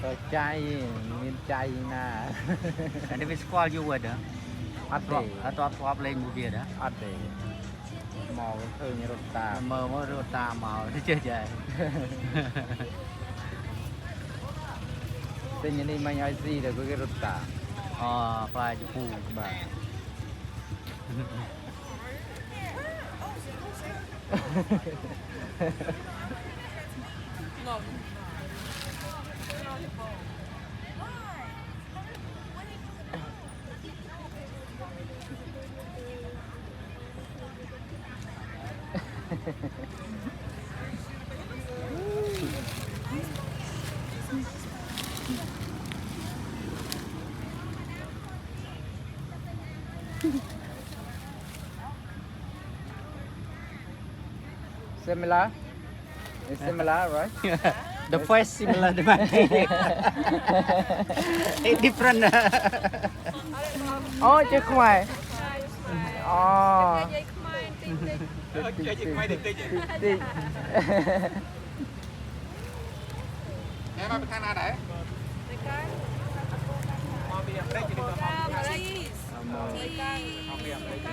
có chai miền chai na anh đi squall you would ăn để ở top top lên một việc đó ăn để màu thường như rốt ta mờ mờ rồi ta màu thế chưa vậy tên như này mình ai gì được cái rốt ta phải chụp phù bà similar it's similar right the face similar to monkey it's different oh chứ không phải oh tí em ở bên Canada đấy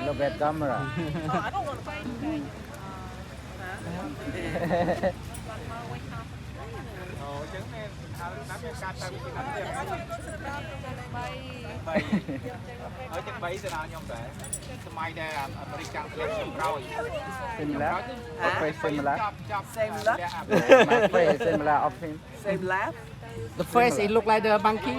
look at camera ở chân bay thế nào nhom để máy đây American lên rồi similar okay similar Same look, my face similar of him same laugh. the face it look like the monkey